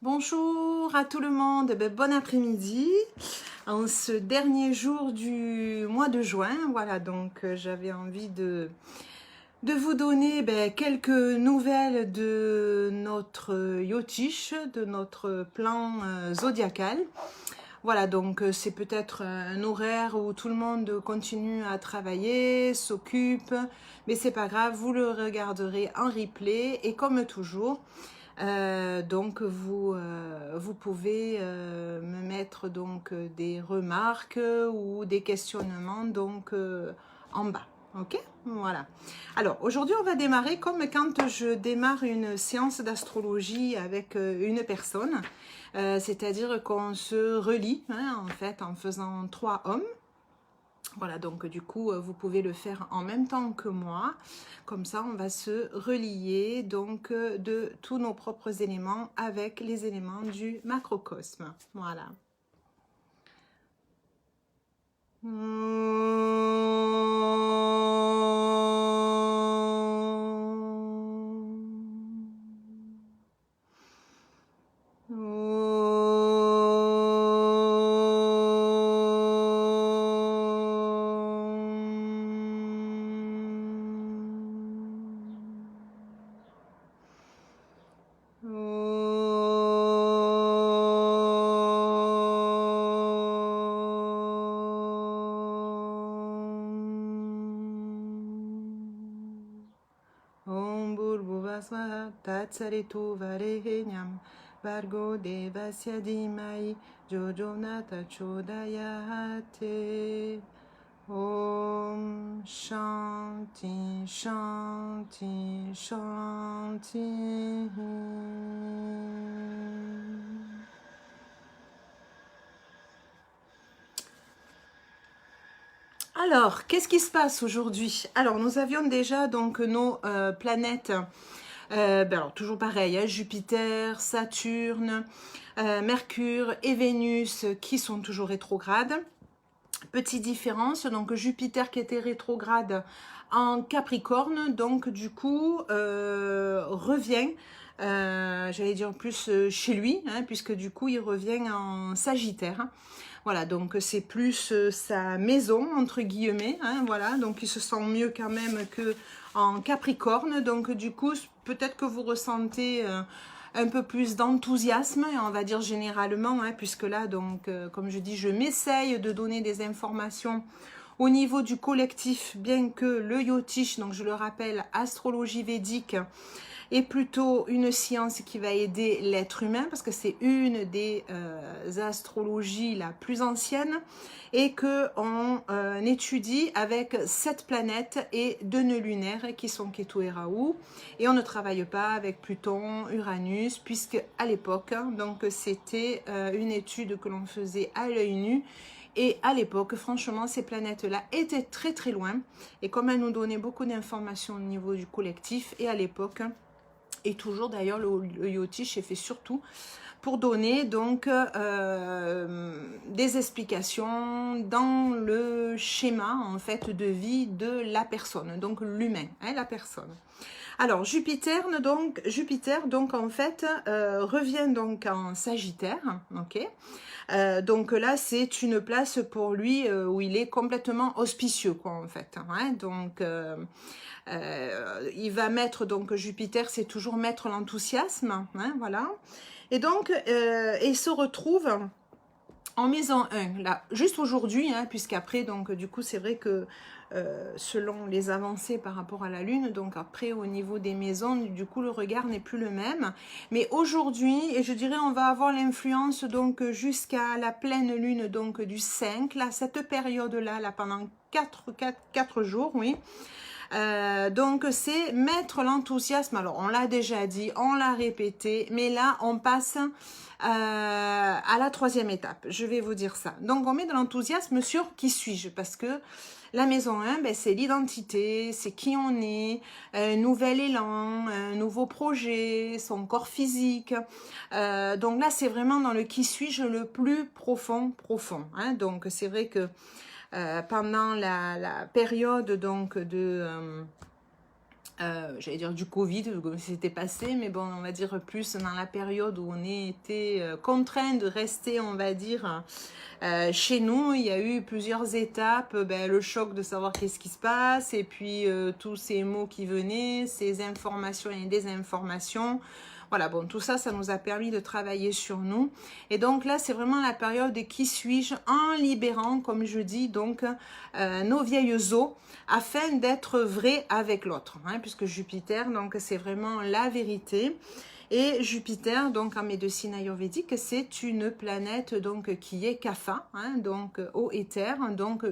Bonjour à tout le monde, bon après-midi, en ce dernier jour du mois de juin. Voilà, donc j'avais envie de vous donner quelques nouvelles de notre Yotish, de notre plan zodiacal. Voilà, donc c'est peut-être un horaire où tout le monde continue à travailler, s'occupe, mais c'est pas grave, vous le regarderez en replay et comme toujours. Donc vous pouvez me mettre donc des remarques ou des questionnements donc en bas. Ok, voilà. Alors aujourd'hui on va démarrer comme quand je démarre une séance d'astrologie avec une personne, c'est-à-dire qu'on se relie en fait en faisant 3 hommes. Voilà, donc du coup, vous pouvez le faire en même temps que moi. Comme ça, on va se relier donc de tous nos propres éléments avec les éléments du macrocosme. Voilà. Om Bhurvuvasvaha Tatsaritu Varenyam Vargo Devasya Dhimai Jojomnata Chodayate. Om Shanti Shanti Shanti. Alors, qu'est-ce qui se passe aujourd'hui? Alors, nous avions déjà donc nos planètes, alors toujours pareil, Jupiter, Saturne, Mercure et Vénus qui sont toujours rétrogrades. Petite différence, donc Jupiter qui était rétrograde en Capricorne, donc du coup revient, j'allais dire plus chez lui, puisque du coup il revient en Sagittaire. Voilà, donc c'est plus sa maison, entre guillemets, voilà, donc il se sent mieux quand même que en Capricorne, donc du coup, peut-être que vous ressentez un peu plus d'enthousiasme, on va dire généralement, puisque là, donc, comme je dis, je m'essaye de donner des informations au niveau du collectif, bien que le Yotish, donc je le rappelle, astrologie védique, est plutôt une science qui va aider l'être humain parce que c'est une des astrologies la plus ancienne et que on étudie avec 7 planètes et 2 nœuds lunaires qui sont Ketu et Rahu, et on ne travaille pas avec Pluton, Uranus, puisque à l'époque, donc c'était une étude que l'on faisait à l'œil nu. Et à l'époque, franchement, ces planètes-là étaient très très loin. Et comme elles nous donnaient beaucoup d'informations au niveau du collectif, et à l'époque, et toujours d'ailleurs le Yotish est fait surtout pour donner donc des explications dans le schéma en fait de vie de la personne, donc l'humain, la personne. Alors Jupiter donc en fait revient donc en Sagittaire, ok. Donc là c'est une place pour lui où il est complètement auspicieux quoi en fait, donc il va mettre, donc Jupiter, c'est toujours mettre l'enthousiasme, voilà. Et donc, il se retrouve en maison 1, là, juste aujourd'hui, puisqu'après, donc du coup, c'est vrai que selon les avancées par rapport à la Lune, donc après, au niveau des maisons, du coup, le regard n'est plus le même. Mais aujourd'hui, et je dirais, on va avoir l'influence, donc, jusqu'à la pleine Lune, donc, du 5, là, cette période-là, là, pendant 4 jours, oui. Donc c'est mettre l'enthousiasme, alors on l'a déjà dit, on l'a répété, mais là on passe à la 3e étape, je vais vous dire ça. Donc on met de l'enthousiasme sur qui suis-je, parce que la maison 1, c'est l'identité, c'est qui on est, un nouvel élan, un nouveau projet, son corps physique. Donc là c'est vraiment dans le qui suis-je le plus profond. Donc c'est vrai que pendant la période donc j'allais dire du Covid, comme c'était passé, mais bon, on va dire plus dans la période où on était contraint de rester, on va dire, chez nous. Il y a eu plusieurs étapes, le choc de savoir qu'est-ce qui se passe, et puis tous ces mots qui venaient, ces informations et désinformations. Voilà, bon, tout ça, ça nous a permis de travailler sur nous. Et donc là, c'est vraiment la période de qui suis-je en libérant, comme je dis, donc nos vieilles os, afin d'être vrai avec l'autre, hein, puisque Jupiter, donc c'est vraiment la vérité. Et Jupiter, donc en médecine ayurvédique, c'est une planète donc qui est kapha, hein, donc eau et terre, donc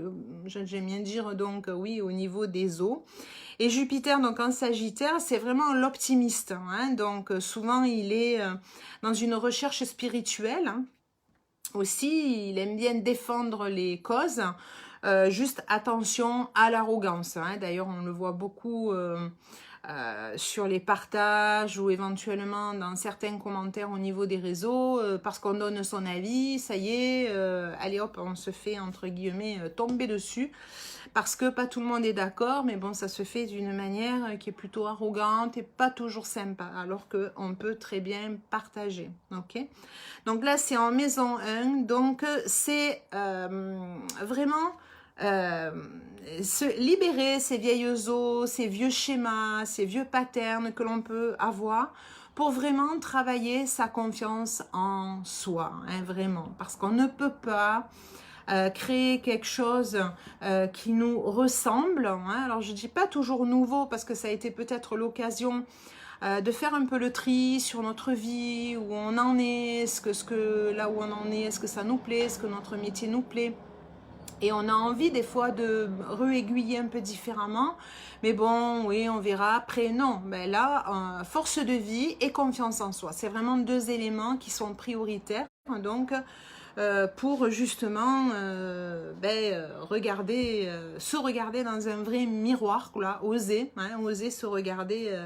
j'aime bien dire donc oui au niveau des eaux. Et Jupiter donc en Sagittaire, c'est vraiment l'optimiste, hein, donc souvent il est dans une recherche spirituelle, hein. Aussi, il aime bien défendre les causes. Juste attention à l'arrogance, hein. D'ailleurs, on le voit beaucoup sur les partages ou éventuellement dans certains commentaires au niveau des réseaux, parce qu'on donne son avis, ça y est, allez hop, on se fait entre guillemets tomber dessus, parce que pas tout le monde est d'accord, mais bon, ça se fait d'une manière qui est plutôt arrogante et pas toujours sympa, alors qu'on peut très bien partager, ok? Donc là, c'est en maison 1, donc c'est vraiment se libérer ces vieilles os, ces vieux schémas, ces vieux patterns que l'on peut avoir pour vraiment travailler sa confiance en soi, hein, vraiment. Parce qu'on ne peut pas créer quelque chose qui nous ressemble, hein. Alors je ne dis pas toujours nouveau parce que ça a été peut-être l'occasion de faire un peu le tri sur notre vie, où on en est, là où on en est, est-ce que ça nous plaît, est-ce que notre métier nous plaît. Et on a envie des fois de réaiguiller un peu différemment. Mais bon, oui, on verra après. Non, ben là, force de vie et confiance en soi. C'est vraiment deux éléments qui sont prioritaires. Donc, pour justement regarder, se regarder dans un vrai miroir, là, oser, hein, oser se regarder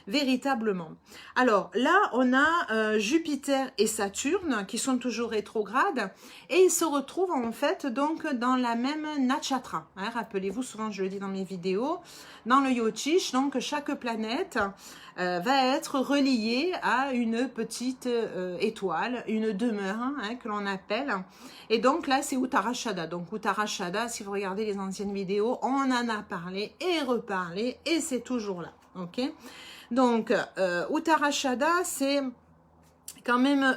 véritablement. Alors là, on a Jupiter et Saturne qui sont toujours rétrogrades et ils se retrouvent en fait donc dans la même nakshatra, hein. Rappelez-vous, souvent je le dis dans mes vidéos, dans le Jyotish, donc chaque planète va être reliée à une petite étoile, une demeure, hein, que l'on appelle. Et donc là, c'est Uttarashada. Donc Uttarashada, si vous regardez les anciennes vidéos, on en a parlé et reparlé et c'est toujours là. Ok. Donc, Uttarashada, c'est quand même,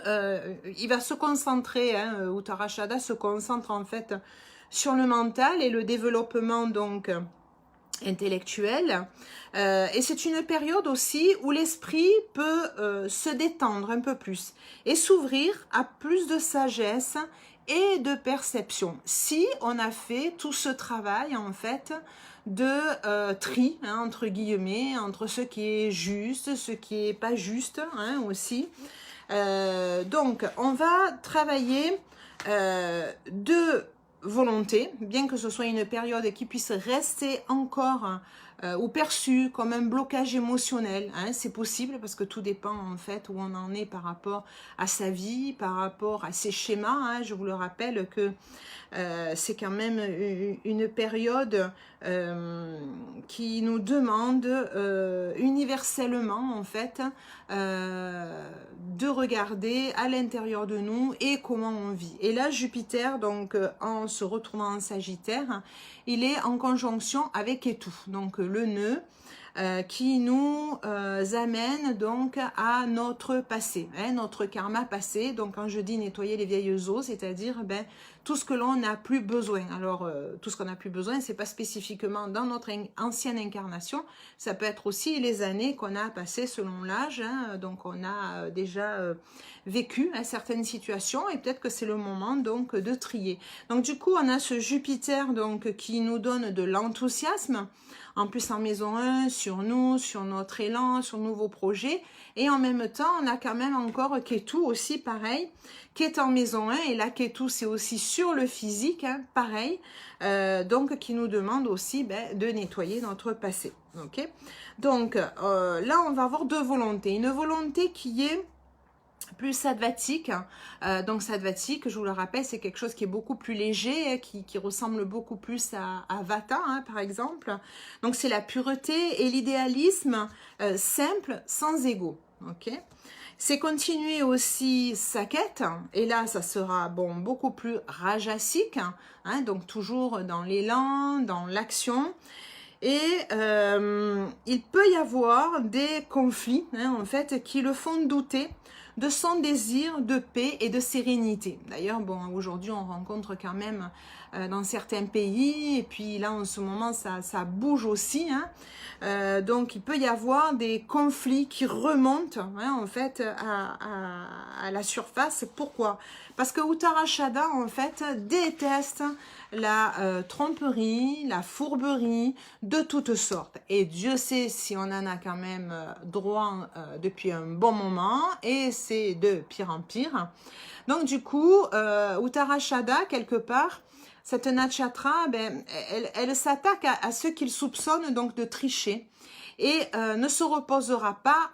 il va se concentrer, hein, Uttarashada se concentre en fait sur le mental et le développement donc intellectuel. Et c'est une période aussi où l'esprit peut se détendre un peu plus et s'ouvrir à plus de sagesse et de perception. Si on a fait tout ce travail en fait de tri, hein, entre guillemets, entre ce qui est juste, ce qui est pas juste, hein, aussi. Donc, on va travailler de volonté, bien que ce soit une période qui puisse rester encore ou perçue comme un blocage émotionnel, hein, c'est possible parce que tout dépend en fait où on en est par rapport à sa vie, par rapport à ses schémas, hein. Je vous le rappelle que c'est quand même une période qui nous demande universellement en fait de regarder à l'intérieur de nous et comment on vit. Et là Jupiter, donc en se retrouvant en Sagittaire, il est en conjonction avec Ketu, donc le nœud qui nous amène donc à notre passé, hein, notre karma passé. Donc quand je dis nettoyer les vieilles os, c'est-à-dire tout ce que l'on n'a plus besoin. Alors tout ce qu'on n'a plus besoin, c'est pas spécifiquement dans notre ancienne incarnation, ça peut être aussi les années qu'on a passées selon l'âge, hein. Donc on a déjà vécu hein, certaines situations et peut-être que c'est le moment donc de trier. Donc du coup on a ce Jupiter donc qui nous donne de l'enthousiasme, en plus en maison 1, sur nous, sur notre élan, sur nouveaux projets. Et en même temps, on a quand même encore Ketu aussi, pareil, qui est en maison 1. Et là, Ketu, c'est aussi sur le physique, hein, pareil. Donc, qui nous demande aussi de nettoyer notre passé. Okay. Donc, là, on va avoir deux volontés. Une volonté qui est plus sattvatique. Donc sattvatique, je vous le rappelle, c'est quelque chose qui est beaucoup plus léger, qui ressemble beaucoup plus à Vata, hein, par exemple. Donc c'est la pureté et l'idéalisme simple, sans ego. Ok. C'est continuer aussi sa quête, et là ça sera bon beaucoup plus rajasique, hein, donc toujours dans l'élan, dans l'action. Et il peut y avoir des conflits, hein, en fait, qui le font douter de son désir de paix et de sérénité. D'ailleurs, bon, aujourd'hui, on rencontre quand même dans certains pays, et puis là, en ce moment, ça bouge aussi, hein. Donc, il peut y avoir des conflits qui remontent, hein, en fait, à la surface. Pourquoi? Parce que Uttarashada, en fait, déteste la tromperie, la fourberie, de toutes sortes. Et Dieu sait si on en a quand même droit depuis un bon moment, et c'est de pire en pire. Donc du coup, Uttarashada, quelque part, cette nakshatra, ben, elle s'attaque à ceux qu'il soupçonne donc de tricher, et ne se reposera pas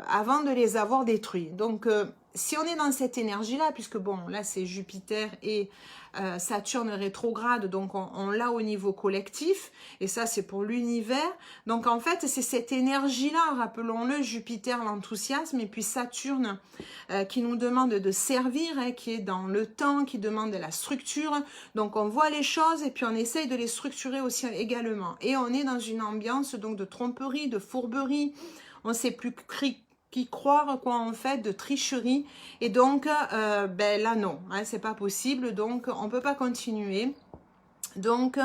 avant de les avoir détruits. Donc si on est dans cette énergie-là, puisque bon, là c'est Jupiter et Saturne rétrograde, donc on l'a au niveau collectif, et ça c'est pour l'univers. Donc en fait c'est cette énergie-là, rappelons-le, Jupiter l'enthousiasme, et puis Saturne qui nous demande de servir, hein, qui est dans le temps, qui demande de la structure. Donc on voit les choses et puis on essaye de les structurer aussi également. Et on est dans une ambiance donc de tromperie, de fourberie, on ne sait plus qui croire quoi en fait, de tricherie, et donc ben là non, hein, c'est pas possible, donc on peut pas continuer. Donc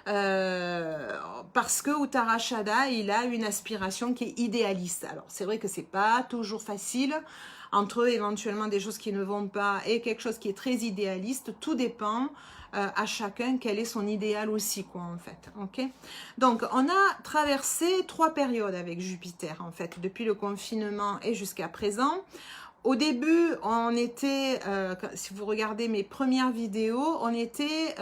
parce que Uttarashada, il a une aspiration qui est idéaliste. Alors c'est vrai que c'est pas toujours facile, entre éventuellement des choses qui ne vont pas et quelque chose qui est très idéaliste, tout dépend à chacun quel est son idéal aussi, quoi, en fait. Ok. Donc on a traversé 3 périodes avec Jupiter, en fait, depuis le confinement et jusqu'à présent. Au début, on était, si vous regardez mes premières vidéos, on était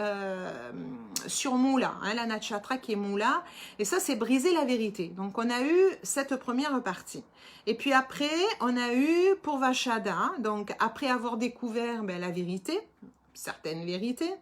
sur Moula, hein, la nakshatra qui est Moula, et ça c'est briser la vérité. Donc on a eu cette première partie. Et puis après, on a eu Purvashada, donc après avoir découvert ben, la vérité, certaines vérités,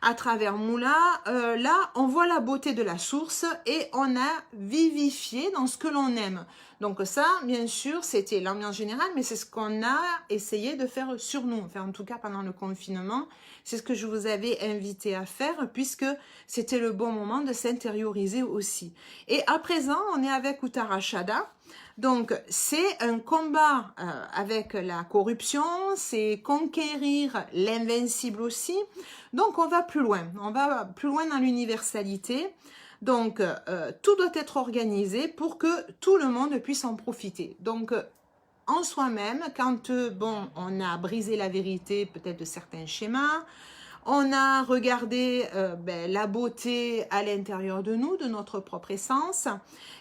à travers Moula, là on voit la beauté de la source et on a vivifié dans ce que l'on aime. Donc ça, bien sûr, c'était l'ambiance générale, mais c'est ce qu'on a essayé de faire sur nous, enfin en tout cas pendant le confinement, c'est ce que je vous avais invité à faire, puisque c'était le bon moment de s'intérioriser aussi. Et à présent, on est avec Uttarashada. Donc, c'est un combat avec la corruption, c'est conquérir l'invincible aussi. Donc, on va plus loin dans l'universalité. Donc, tout doit être organisé pour que tout le monde puisse en profiter. Donc, en soi-même, quand bon, on a brisé la vérité peut-être de certains schémas, on a regardé ben, la beauté à l'intérieur de nous, de notre propre essence,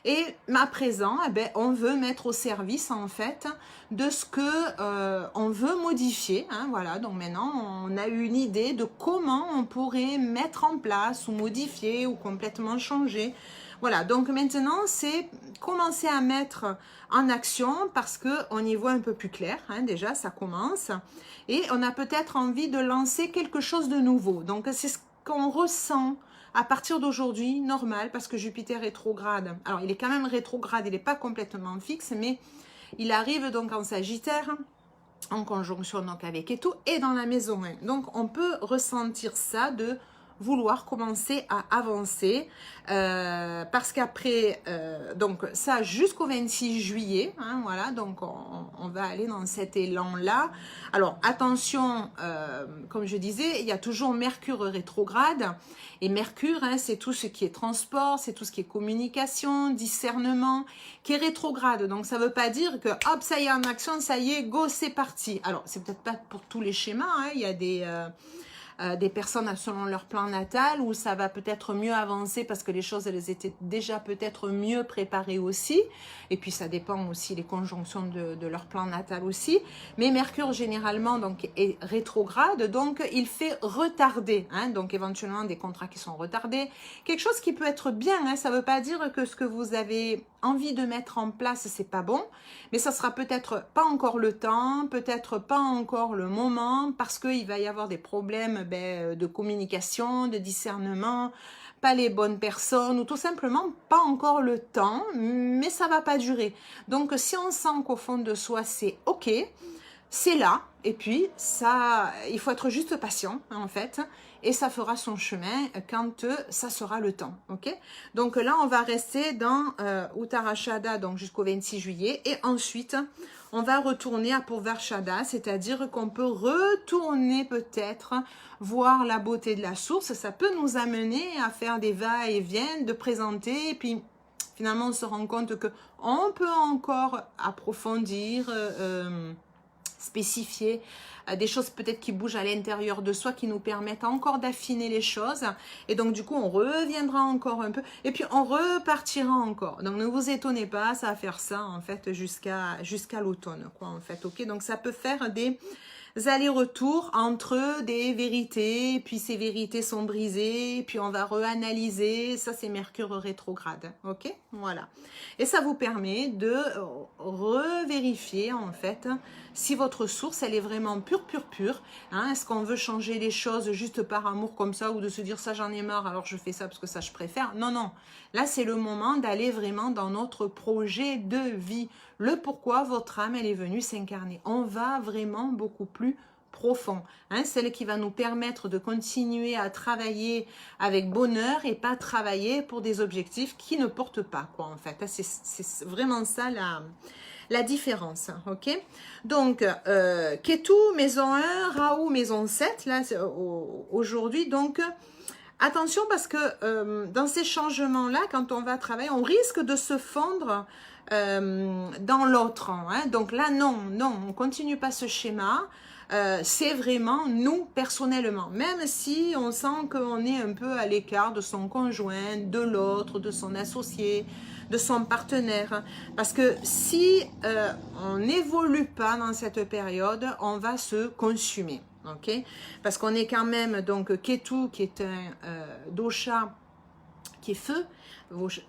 et à présent, eh ben, on veut mettre au service en fait de ce que on veut modifier. Hein, voilà, donc maintenant on a une idée de comment on pourrait mettre en place ou modifier ou complètement changer. Voilà, donc maintenant c'est commencer à mettre en action parce qu'on y voit un peu plus clair, hein, déjà ça commence, et on a peut-être envie de lancer quelque chose de nouveau. Donc c'est ce qu'on ressent à partir d'aujourd'hui, normal, parce que Jupiter rétrograde, alors il est quand même rétrograde, il n'est pas complètement fixe, mais il arrive donc en Sagittaire, en conjonction donc avec Ketu, et dans la maison 1. Donc on peut ressentir ça de vouloir commencer à avancer parce qu'après donc ça jusqu'au 26 juillet hein, voilà, donc on va aller dans cet élan là. Alors attention, comme je disais, il y a toujours Mercure rétrograde, et Mercure hein, c'est tout ce qui est transport, c'est tout ce qui est communication, discernement qui est rétrograde. Donc ça veut pas dire que hop ça y est en action, ça y est, go, c'est parti. Alors c'est peut-être pas pour tous les schémas hein, il y a des personnes selon leur plan natal où ça va peut-être mieux avancer parce que les choses elles étaient déjà peut-être mieux préparées aussi, et puis ça dépend aussi des conjonctions de leur plan natal aussi, mais Mercure généralement donc est rétrograde, donc il fait retarder hein, donc éventuellement des contrats qui sont retardés, quelque chose qui peut être bien hein, ça veut pas dire que ce que vous avez envie de mettre en place, c'est pas bon, mais ça sera peut-être pas encore le temps, peut-être pas encore le moment, parce qu'il va y avoir des problèmes de communication, de discernement, pas les bonnes personnes, ou tout simplement pas encore le temps, mais ça va pas durer. Donc si on sent qu'au fond de soi c'est ok, c'est là, et puis ça, il faut être juste patient en fait, et ça fera son chemin quand ça sera le temps, ok? Donc là, on va rester dans Uttarashada, donc jusqu'au 26 juillet, et ensuite, on va retourner à Purvarshada, c'est-à-dire qu'on peut retourner peut-être voir la beauté de la source. Ça peut nous amener à faire des va-et-vient, de présenter, et puis finalement, on se rend compte que on peut encore approfondir, spécifier des choses peut-être qui bougent à l'intérieur de soi, qui nous permettent encore d'affiner les choses, et donc du coup on reviendra encore un peu, et puis on repartira encore. Donc ne vous étonnez pas, ça va faire ça en fait jusqu'à l'automne, quoi, en fait, ok? Donc ça peut faire des allers-retours entre des vérités, puis ces vérités sont brisées, puis on va reanalyser, ça c'est Mercure rétrograde, ok? Voilà. Et ça vous permet de revérifier en fait si votre source elle est vraiment pure, hein? Est-ce qu'on veut changer les choses juste par amour comme ça, ou de se dire ça j'en ai marre alors je fais ça parce que ça je préfère? Non, non, là c'est le moment d'aller vraiment dans notre projet de vie, le pourquoi votre âme elle est venue s'incarner. On va vraiment beaucoup plus profond, hein, celle qui va nous permettre de continuer à travailler avec bonheur et pas travailler pour des objectifs qui ne portent pas, quoi, en fait. C'est vraiment ça la différence, ok? Donc, Ketu, maison 1, Rahu, maison 7, là, aujourd'hui, donc, attention parce que dans ces changements-là, quand on va travailler, on risque de se fondre dans l'autre, hein. Donc là, non, on continue pas ce schéma. C'est vraiment nous personnellement, même si on sent qu'on est un peu à l'écart de son conjoint, de l'autre, de son associé, de son partenaire, parce que si on n'évolue pas dans cette période, on va se consumer, ok? Parce qu'on est quand même donc Ketu qui est un dosha qui est feu.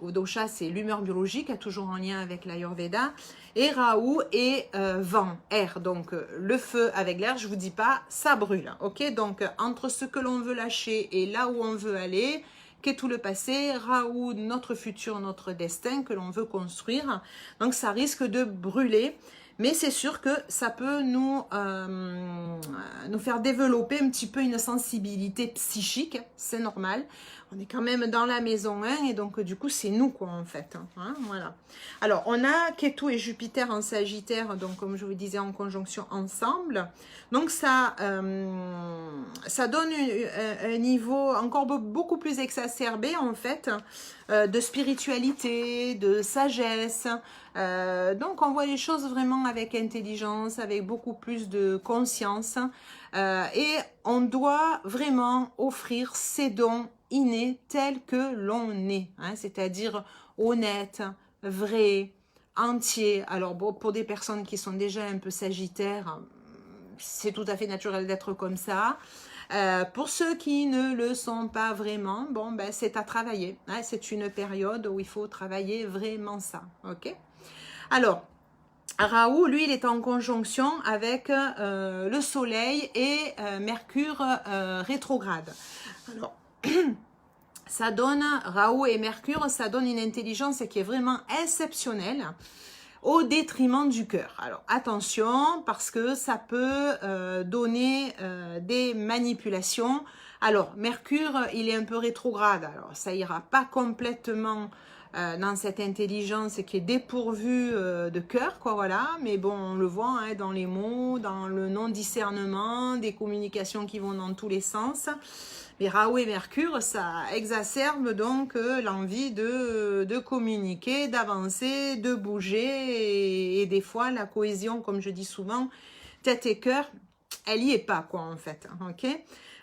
Dosha, c'est l'humeur biologique, toujours en lien avec l'Ayurveda. Et Rahu est vent, air. Donc, le feu avec l'air, je vous dis pas, ça brûle. Ok? Donc, entre ce que l'on veut lâcher et là où on veut aller, qu'est tout le passé, Rahu, notre futur, notre destin que l'on veut construire. Donc, ça risque de brûler. Mais c'est sûr que ça peut nous faire développer un petit peu une sensibilité psychique, c'est normal. On est quand même dans la maison 1 et donc du coup c'est nous, quoi, en fait. Hein, voilà. Alors on a Ketu et Jupiter en Sagittaire, donc comme je vous disais en conjonction ensemble. Donc ça donne un niveau encore beaucoup plus exacerbé en fait de spiritualité, de sagesse. Donc on voit les choses vraiment avec intelligence, avec beaucoup plus de conscience, et on doit vraiment offrir ses dons innés tels que l'on est, hein, c'est-à-dire honnête, vrai, entier. Alors bon, pour des personnes qui sont déjà un peu sagittaires, c'est tout à fait naturel d'être comme ça. Pour ceux qui ne le sont pas vraiment, bon ben c'est à travailler, hein, c'est une période où il faut travailler vraiment ça, ok? Alors, Rahu, lui, il est en conjonction avec le Soleil et Mercure rétrograde. Alors, ça donne, Rahu et Mercure, ça donne une intelligence qui est vraiment exceptionnelle au détriment du cœur. Alors, attention, parce que ça peut donner des manipulations. Alors, Mercure, il est un peu rétrograde, alors ça ira pas complètement dans cette intelligence qui est dépourvue de cœur, quoi, voilà. Mais bon, on le voit hein, dans les mots, dans le non-discernement, des communications qui vont dans tous les sens. Mais Rahu et Mercure, ça exacerbe donc l'envie de communiquer, d'avancer, de bouger. Et des fois, la cohésion, comme je dis souvent, tête et cœur, elle y est pas, quoi, en fait. Ok?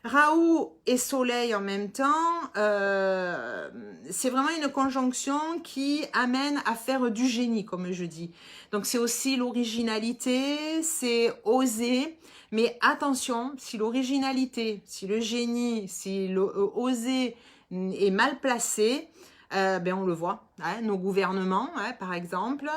Rahu et Soleil en même temps, c'est vraiment une conjonction qui amène à faire du génie, comme je dis. Donc c'est aussi l'originalité, c'est oser, mais attention, si l'originalité, si le génie, si l'oser est mal placé, ben on le voit, hein, nos gouvernements, hein, par exemple,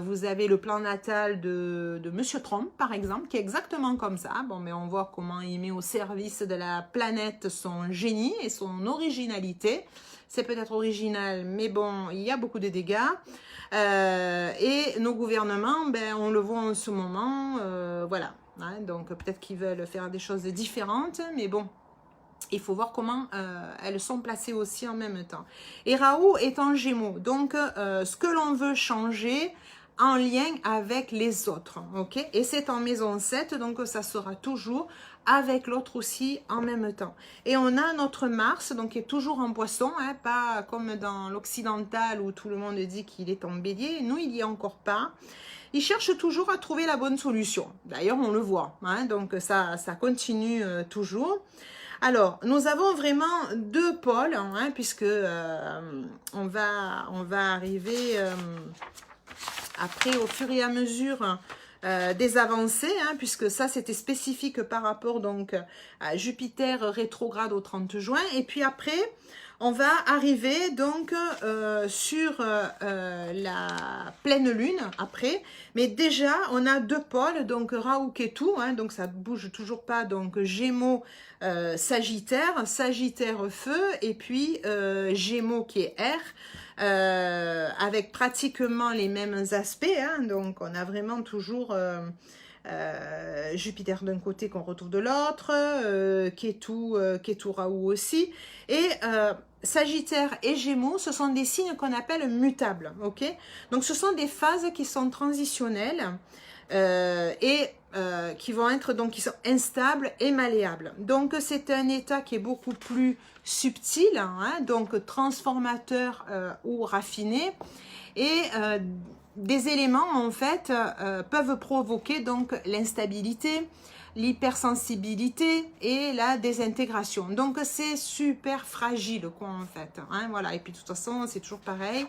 vous avez le plan natal de Monsieur Trump, par exemple, qui est exactement comme ça. Bon, mais on voit comment il met au service de la planète son génie et son originalité. C'est peut-être original, mais bon, il y a beaucoup de dégâts. Et nos gouvernements, ben, on le voit en ce moment, voilà. Hein, donc peut-être qu'ils veulent faire des choses différentes, mais bon, il faut voir comment elles sont placées aussi en même temps. Et Raoult est en Gémeaux, donc ce que l'on veut changer en lien avec les autres, ok? Et c'est en maison 7, donc ça sera toujours avec l'autre aussi en même temps. Et on a notre Mars, donc qui est toujours en Poisson, hein, pas comme dans l'occidental où tout le monde dit qu'il est en Bélier. Nous, il n'y est encore pas. Il cherche toujours à trouver la bonne solution. D'ailleurs, on le voit, hein, donc ça continue toujours. Alors, nous avons vraiment deux pôles, hein, puisque on va arriver après au fur et à mesure des avancées, hein, puisque ça c'était spécifique par rapport donc à Jupiter rétrograde au 30 juin. Et puis après, on va arriver donc sur la pleine lune après. Mais déjà, on a deux pôles, donc Raoult Ketu, hein, donc ça ne bouge toujours pas, donc Gémeaux, Sagittaire, Sagittaire feu, et puis Gémeaux qui est air. Avec pratiquement les mêmes aspects, hein, donc on a vraiment toujours Jupiter d'un côté qu'on retrouve de l'autre, Ketu Raoult aussi, et Sagittaire et Gémeaux, ce sont des signes qu'on appelle mutables, ok? Donc ce sont des phases qui sont transitionnelles qui vont être donc qui sont instables et malléables. Donc c'est un état qui est beaucoup plus subtil, hein, donc transformateur ou raffiné, et des éléments en fait peuvent provoquer donc l'instabilité, l'hypersensibilité et la désintégration. Donc c'est super fragile quoi en fait, hein, voilà. Et puis de toute façon c'est toujours pareil,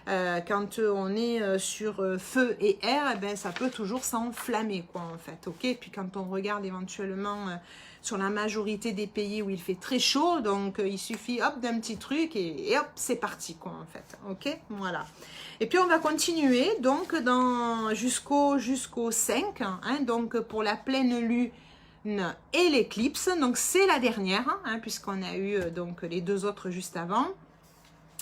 quand on est sur feu et air, eh ben, ça peut toujours s'enflammer quoi en fait, ok. Et puis quand on regarde éventuellement sur la majorité des pays où il fait très chaud, donc il suffit hop d'un petit truc et hop c'est parti quoi en fait, ok, voilà. Et puis on va continuer donc jusqu'au 5, hein, donc pour la pleine lune et l'éclipse, donc c'est la dernière, hein, puisqu'on a eu donc les deux autres juste avant.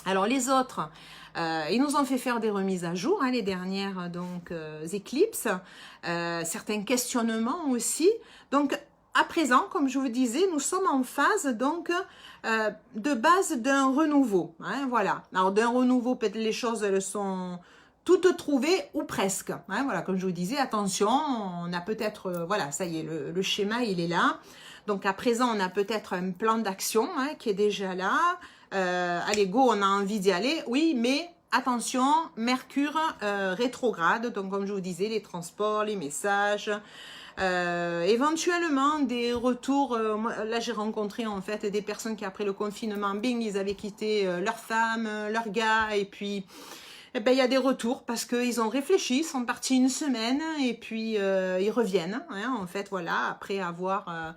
Alors les autres, ils nous ont fait faire des remises à jour, hein, les dernières donc éclipses, certains questionnements aussi. Donc à présent, comme je vous disais, nous sommes en phase donc de base d'un renouveau, hein, voilà. Alors d'un renouveau, peut-être les choses elles sont toutes trouvées ou presque, hein, voilà. Comme je vous disais, attention, on a peut-être, voilà, ça y est, le schéma il est là. Donc à présent, on a peut-être un plan d'action, hein, qui est déjà là. Allez, go, on a envie d'y aller, oui, mais attention, Mercure rétrograde, donc comme je vous disais, les transports, les messages, éventuellement des retours. Là, j'ai rencontré en fait des personnes qui après le confinement, bing, ils avaient quitté leur femme, leur gars, et puis eh ben, il y a des retours parce qu'ils ont réfléchi, ils sont partis une semaine et puis ils reviennent, hein, en fait, voilà, après avoir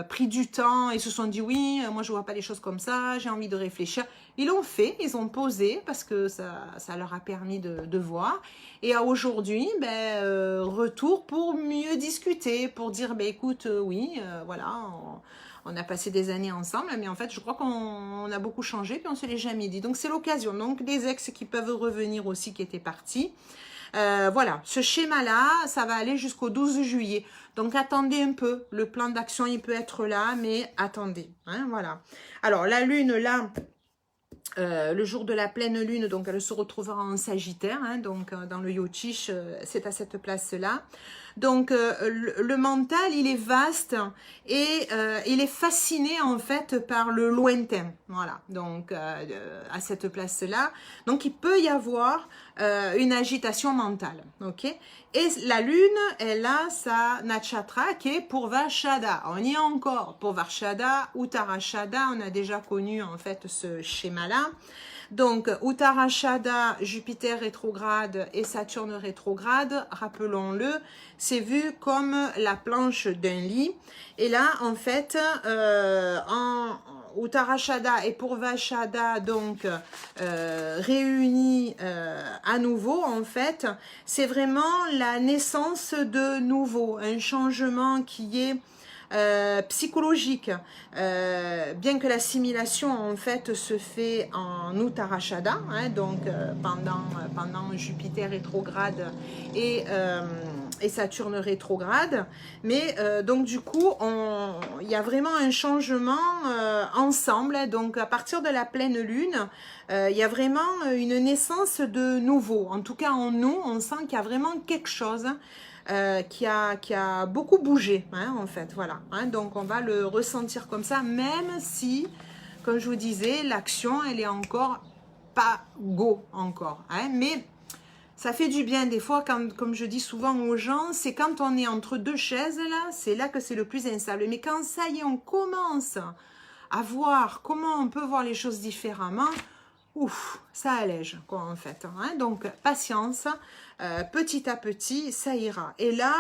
pris du temps, ils se sont dit oui, moi je vois pas les choses comme ça, j'ai envie de réfléchir. Ils l'ont fait, ils ont posé parce que ça leur a permis de voir. Et aujourd'hui, ben, retour pour mieux discuter, pour dire ben, écoute, oui, voilà, on a passé des années ensemble, mais en fait, je crois qu'on a beaucoup changé, puis on se l'est jamais dit. Donc, c'est l'occasion. Donc, des ex qui peuvent revenir aussi, qui étaient partis. Voilà, ce schéma-là, ça va aller jusqu'au 12 juillet. Donc, attendez un peu. Le plan d'action, il peut être là, mais attendez. Hein, voilà. Alors, la lune, là, le jour de la pleine lune, donc elle se retrouvera en Sagittaire, hein, donc dans le Yotish, c'est à cette place-là. Donc le mental, il est vaste et il est fasciné en fait par le lointain, voilà, donc à cette place-là. Donc il peut y avoir une agitation mentale, ok. Et la lune, elle a sa nakshatra qui est Purvashada. On y est encore, Purvashada, Uttarashada, on a déjà connu en fait ce schéma-là. Donc, Uttarashada, Jupiter rétrograde et Saturne rétrograde, rappelons-le, c'est vu comme la planche d'un lit. Et là, en fait, Uttarashada et Purvashada donc réunis à nouveau en fait, c'est vraiment la naissance de nouveau, un changement qui est psychologique, bien que l'assimilation en fait se fait en Uttarashada, hein, donc pendant Jupiter rétrograde et Saturne rétrograde, mais donc du coup il y a vraiment un changement ensemble, hein, donc à partir de la pleine lune, il y a vraiment une naissance de nouveau, en tout cas en nous, on sent qu'il y a vraiment quelque chose qui a beaucoup bougé, hein, en fait, voilà. Hein, donc, on va le ressentir comme ça, même si, comme je vous disais, l'action, elle est encore pas go, encore. Hein, mais ça fait du bien, des fois, quand, comme je dis souvent aux gens, c'est quand on est entre deux chaises, là, c'est là que c'est le plus instable. Mais quand ça y est, on commence à voir comment on peut voir les choses différemment, ouf, ça allège, quoi, en fait. Hein. Donc, patience, petit à petit, ça ira. Et là,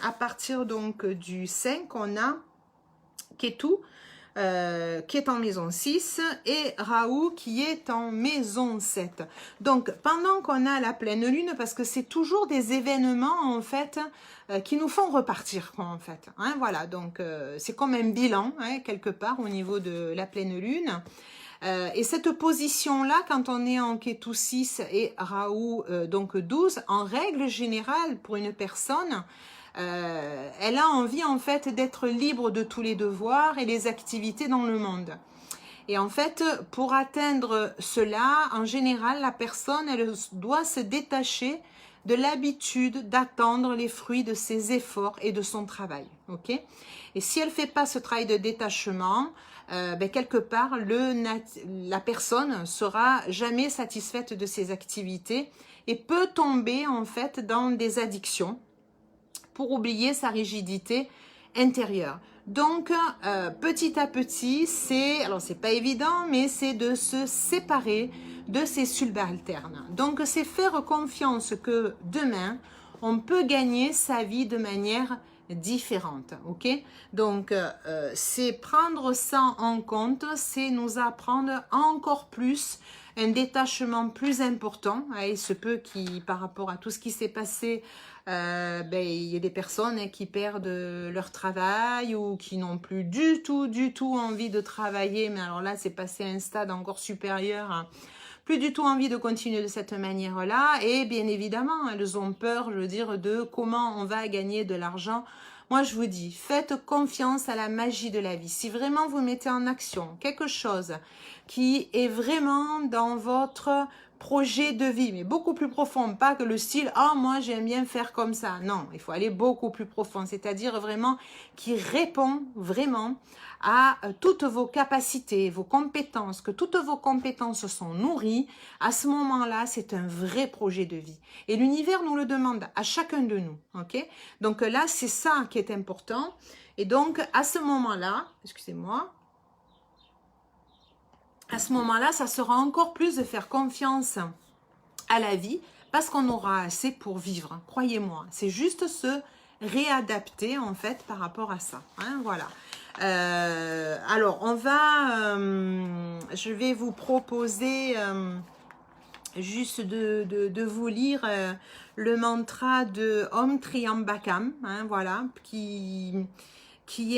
à partir donc du 5, on a Ketu, qui est en maison 6, et Rahu, qui est en maison 7. Donc, pendant qu'on a la pleine lune, parce que c'est toujours des événements, en fait, qui nous font repartir, quoi, en fait. Hein, voilà, donc, c'est comme un bilan, hein, quelque part, au niveau de la pleine lune. Et cette position-là, quand on est en Ketu 6 et Rahu donc 12, en règle générale, pour une personne, elle a envie en fait d'être libre de tous les devoirs et les activités dans le monde. Et en fait, pour atteindre cela, en général, la personne, elle doit se détacher de l'habitude d'attendre les fruits de ses efforts et de son travail. Okay, et si elle ne fait pas ce travail de détachement, quelque part, la personne sera jamais satisfaite de ses activités et peut tomber en fait dans des addictions pour oublier sa rigidité intérieure. Donc, petit à petit, alors c'est pas évident, mais c'est de se séparer de ces subalternes. Donc, c'est faire confiance que demain, on peut gagner sa vie de manière différente, ok? Donc, c'est prendre ça en compte, c'est nous apprendre encore plus un détachement plus important. Il se peut par rapport à tout ce qui s'est passé, il y a des personnes qui perdent leur travail ou qui n'ont plus du tout envie de travailler, mais alors là, c'est passé à un stade encore supérieur, hein. Plus du tout envie de continuer de cette manière-là, et bien évidemment, elles ont peur, je veux dire, de comment on va gagner de l'argent. Moi, je vous dis, faites confiance à la magie de la vie. Si vraiment vous mettez en action quelque chose qui est vraiment dans votre projet de vie, mais beaucoup plus profond, pas que le style « Ah, moi, j'aime bien faire comme ça ». Non, il faut aller beaucoup plus profond, c'est-à-dire vraiment qui répond vraiment à toutes vos capacités, vos compétences, que toutes vos compétences sont nourries. À ce moment-là, c'est un vrai projet de vie. Et l'univers nous le demande à chacun de nous, ok? Donc là, c'est ça qui est important. Et donc, à ce moment-là, excusez-moi, à ce moment-là, ça sera encore plus de faire confiance à la vie parce qu'on aura assez pour vivre. Croyez-moi, c'est juste se réadapter en fait par rapport à ça. Hein, voilà. Alors, je vais vous proposer juste de vous lire le mantra de Om Triambakam, hein, voilà, qui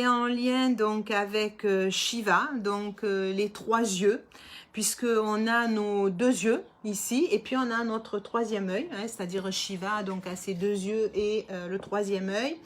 est en lien donc avec Shiva, donc les trois yeux, puisqu'on a nos deux yeux ici, et puis on a notre troisième œil, hein, c'est-à-dire Shiva, donc à ses deux yeux et le troisième œil.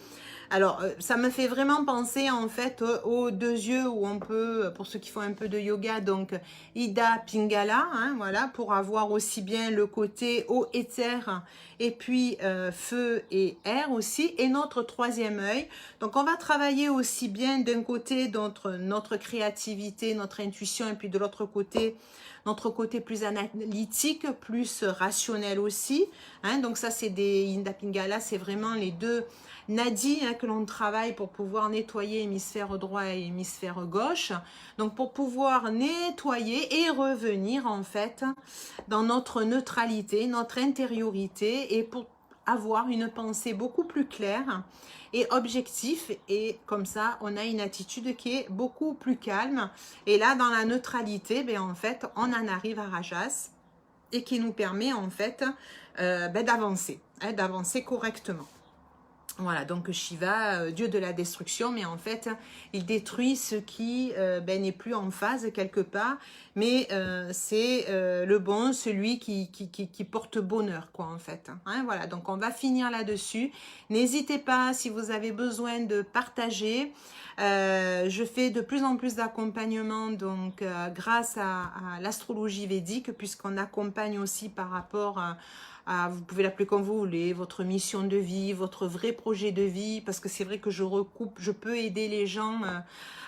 Alors, ça me fait vraiment penser en fait aux deux yeux où on peut, pour ceux qui font un peu de yoga, donc Ida Pingala, hein, voilà, pour avoir aussi bien le côté eau, éther, et puis feu et air aussi, et notre troisième œil. Donc, on va travailler aussi bien d'un côté notre créativité, notre intuition, et puis de l'autre côté, notre côté plus analytique, plus rationnel aussi. Hein, donc, ça, c'est des Ida Pingala, c'est vraiment les deux nadis hein, que l'on travaille pour pouvoir nettoyer hémisphère droit et hémisphère gauche. Donc pour pouvoir nettoyer et revenir en fait dans notre neutralité, notre intériorité et pour avoir une pensée beaucoup plus claire et objective, et comme ça on a une attitude qui est beaucoup plus calme, et là dans la neutralité, ben, en fait on en arrive à Rajas, et qui nous permet en fait ben, d'avancer, hein, d'avancer correctement. Voilà, donc Shiva, dieu de la destruction, mais en fait, il détruit ce qui ben, n'est plus en phase quelque part, mais c'est le bon, celui qui porte bonheur, quoi, en fait. Hein, voilà, donc on va finir là-dessus. N'hésitez pas, si vous avez besoin de partager. Je fais de plus en plus d'accompagnement, donc grâce à l'astrologie védique, puisqu'on accompagne aussi par rapport vous pouvez l'appeler comme vous voulez, votre mission de vie, votre vrai projet de vie, parce que c'est vrai que je recoupe, je peux aider les gens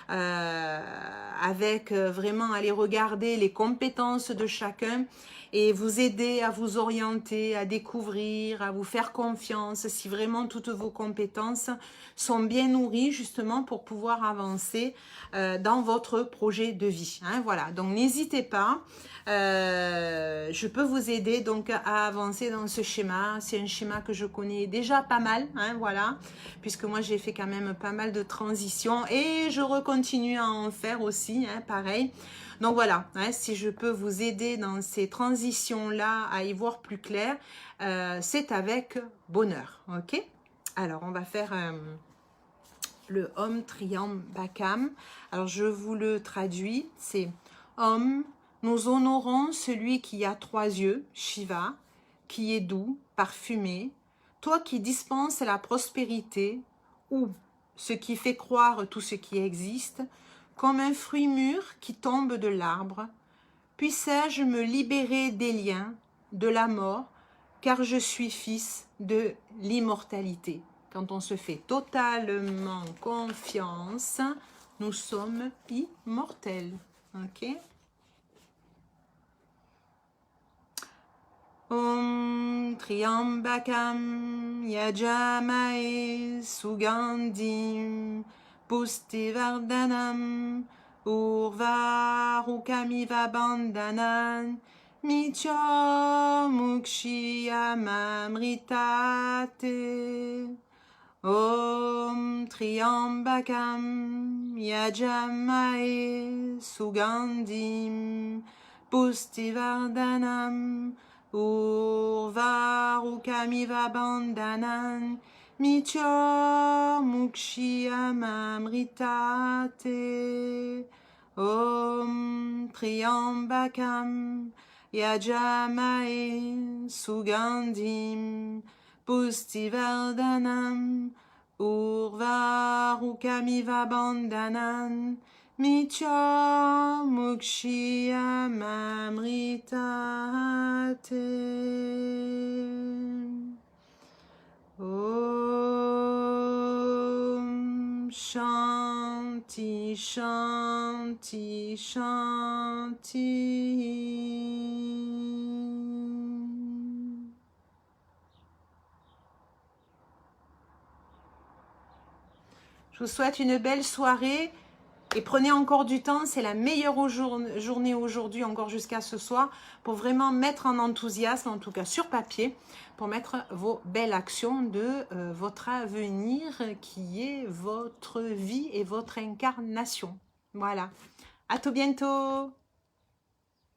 avec vraiment aller regarder les compétences de chacun et vous aider à vous orienter, à découvrir, à vous faire confiance, si vraiment toutes vos compétences sont bien nourries justement pour pouvoir avancer dans votre projet de vie. Hein, voilà, donc n'hésitez pas. Je peux vous aider donc à avancer dans ce schéma. C'est un schéma que je connais déjà pas mal, hein, voilà, puisque moi j'ai fait quand même pas mal de transitions et je recontinue à en faire aussi, hein, pareil. Donc voilà, hein, si je peux vous aider dans ces transitions-là à y voir plus clair, c'est avec bonheur, ok? Alors on va faire le Om Triambakam. Alors je vous le traduis, c'est Om. Nous honorons celui qui a 3 yeux, Shiva, qui est doux, parfumé, toi qui dispenses la prospérité, ou ce qui fait croire tout ce qui existe, comme un fruit mûr qui tombe de l'arbre. Puissais-je me libérer des liens, de la mort, car je suis fils de l'immortalité. Quand on se fait totalement confiance, nous sommes immortels. Ok? Om Triambakam Yajamae Sugandhim Pustivardhanam Urvarukamiva Bandhanan Mitya Mukshiyamamritate. Om Triambakam Yajamae Sugandhim Pustivardhanam Urvarukamiva Bandhanan Mitya Mukshiyamamritate. Om Triambakam Yajamae Sugandhim Pustivardhanam Urvarukamiva Bandhanan Mitya Mukshiyamamritate. Om Shanti Shanti Shanti. Je vous souhaite une belle soirée et prenez encore du temps, c'est la meilleure journée aujourd'hui, encore jusqu'à ce soir, pour vraiment mettre en enthousiasme, en tout cas sur papier, pour mettre vos belles actions de votre avenir qui est votre vie et votre incarnation. Voilà, à tout bientôt.